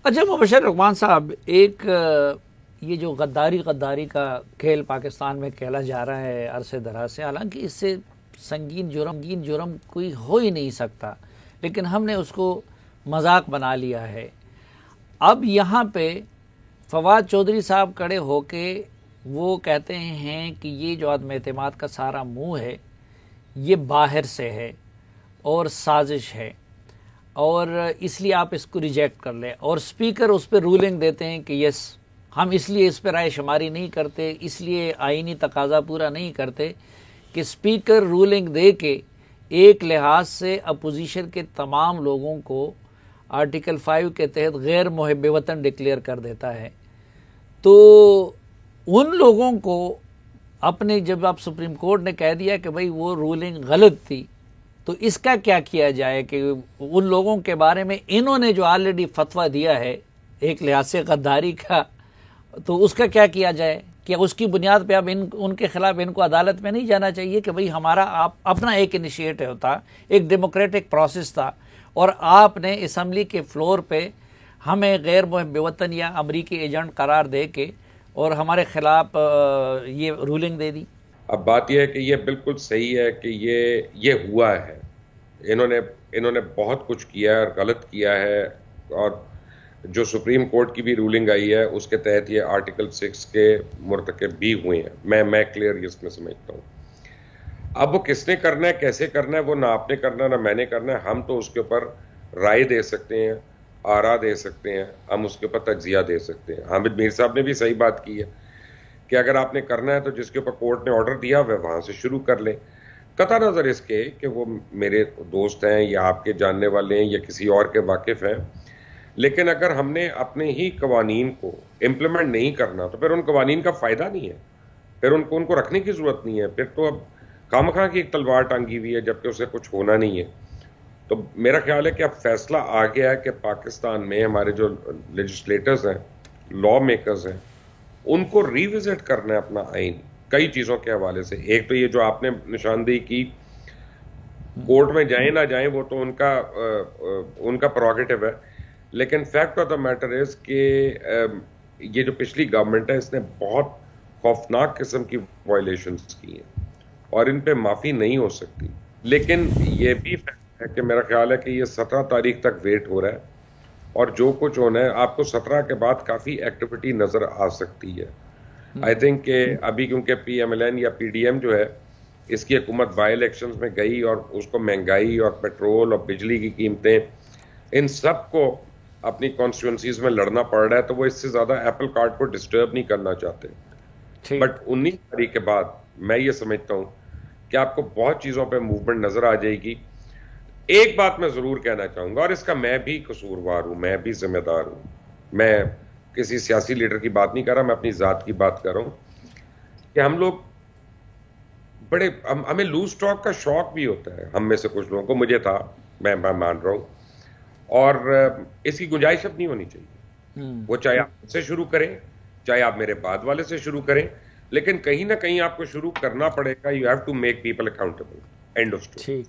اچھا مبشر رحمان صاحب، ایک یہ جو غداری کا کھیل پاکستان میں کھیلا جا رہا ہے عرصے دراز سے، حالانکہ اس سے سنگین جرم کوئی ہو ہی نہیں سکتا، لیکن ہم نے اس کو مذاق بنا لیا ہے۔ اب یہاں پہ فواد چودھری صاحب کھڑے ہو کے وہ کہتے ہیں کہ یہ جو عدم اعتماد کا سارا منہ ہے یہ باہر سے ہے اور سازش ہے، اور اس لیے آپ اس کو ریجیکٹ کر لیں، اور اسپیکر اس پہ رولنگ دیتے ہیں کہ یس ہم اس لیے اس پہ رائے شماری نہیں کرتے، اس لیے آئینی تقاضا پورا نہیں کرتے کہ اسپیکر رولنگ دے کے ایک لحاظ سے اپوزیشن کے تمام لوگوں کو آرٹیکل 5 کے تحت غیر محب وطن ڈکلیئر کر دیتا ہے۔ تو ان لوگوں کو اپنے جب آپ سپریم کورٹ نے کہہ دیا کہ بھئی وہ رولنگ غلط تھی، تو اس کا کیا کیا جائے کہ ان لوگوں کے بارے میں انہوں نے جو آلریڈی فتویٰ دیا ہے ایک لحاظ سے غداری کا، تو اس کا کیا کیا جائے؟ کہ اس کی بنیاد پہ اب ان کے خلاف ان کو عدالت میں نہیں جانا چاہیے کہ بھئی ہمارا اپنا ایک انیشیٹو تھا، ایک ڈیموکریٹک پروسیس تھا، اور آپ نے اسمبلی کے فلور پہ ہمیں غیر محب وطن یا امریکی ایجنٹ قرار دے کے اور ہمارے خلاف یہ رولنگ دے دی؟ اب بات یہ ہے کہ یہ بالکل صحیح ہے کہ یہ ہوا ہے، انہوں نے بہت کچھ کیا ہے اور غلط کیا ہے، اور جو سپریم کورٹ کی بھی رولنگ آئی ہے اس کے تحت یہ آرٹیکل 6 کے مرتکب بھی ہوئے ہیں، میں کلیئر اس میں سمجھتا ہوں۔ اب وہ کس نے کرنا ہے، کیسے کرنا ہے، وہ نہ آپ نے کرنا نہ میں نے کرنا ہے، ہم تو اس کے اوپر رائے دے سکتے ہیں، آرا دے سکتے ہیں، ہم اس کے اوپر تجزیہ دے سکتے ہیں۔ حامد میر صاحب نے بھی صحیح بات کی ہے کہ اگر آپ نے کرنا ہے تو جس کے اوپر کورٹ نے آرڈر دیا ہوئے وہاں سے شروع کر لیں، قطع نظر اس کے کہ وہ میرے دوست ہیں یا آپ کے جاننے والے ہیں یا کسی اور کے واقف ہیں، لیکن اگر ہم نے اپنے ہی قوانین کو امپلیمنٹ نہیں کرنا تو پھر ان قوانین کا فائدہ نہیں ہے، پھر ان کو رکھنے کی ضرورت نہیں ہے، پھر تو اب خامخواہ کی ایک تلوار ٹانگی ہوئی ہے جبکہ اسے کچھ ہونا نہیں ہے۔ تو میرا خیال ہے کہ اب فیصلہ آ گیا ہے کہ پاکستان میں ہمارے جو لیجسلیٹرز ہیں، لا میکرز ہیں، ان کو ریوزٹ کرنا ہے اپنا آئین کئی چیزوں کے حوالے سے۔ ایک تو یہ جو آپ نے نشاندہی کی، کورٹ میں جائیں نہ جائیں وہ تو ان کا پروگیٹو ہے، لیکن fact of the matter is کہ یہ جو پچھلی گورنمنٹ ہے اس نے بہت خوفناک قسم کی وائلیشنز کی ہیں اور ان پہ معافی نہیں ہو سکتی۔ لیکن یہ بھی فیکٹ ہے کہ میرا خیال ہے کہ یہ 17 تاریخ تک ویٹ ہو رہا ہے، اور جو کچھ ہونا ہے آپ کو 17 کے بعد کافی ایکٹیویٹی نظر آ سکتی ہے۔ آئی تھنک کہ ابھی کیونکہ پی ایم ایل این یا پی ڈی ایم جو ہے اس کی حکومت بائی الیکشنز میں گئی اور اس کو مہنگائی اور پیٹرول اور بجلی کی قیمتیں ان سب کو اپنی کانسٹیٹوئنسیز میں لڑنا پڑ رہا ہے، تو وہ اس سے زیادہ ایپل کارٹ کو ڈسٹرب نہیں کرنا چاہتے۔ بٹ 19 تاریخ کے بعد میں یہ سمجھتا ہوں کہ آپ کو بہت چیزوں پہ موومنٹ نظر آ جائے گی۔ ایک بات میں ضرور کہنا چاہوں گا، اور اس کا میں بھی قصوروار ہوں، میں بھی ذمہ دار ہوں، میں کسی سیاسی لیڈر کی بات نہیں کر رہا، میں اپنی ذات کی بات کر رہا ہوں کہ ہم لوگ ہمیں لوز ٹاک کا شوق بھی ہوتا ہے، ہم میں سے کچھ لوگوں کو، مجھے تھا، میں مان رہا ہوں، اور اس کی گنجائش اب نہیں ہونی چاہیے۔ وہ چاہے آپ سے شروع کریں، چاہے آپ میرے بعد والے سے شروع کریں، لیکن کہیں نہ کہیں آپ کو شروع کرنا پڑے گا۔ You have to make people accountable, end of story.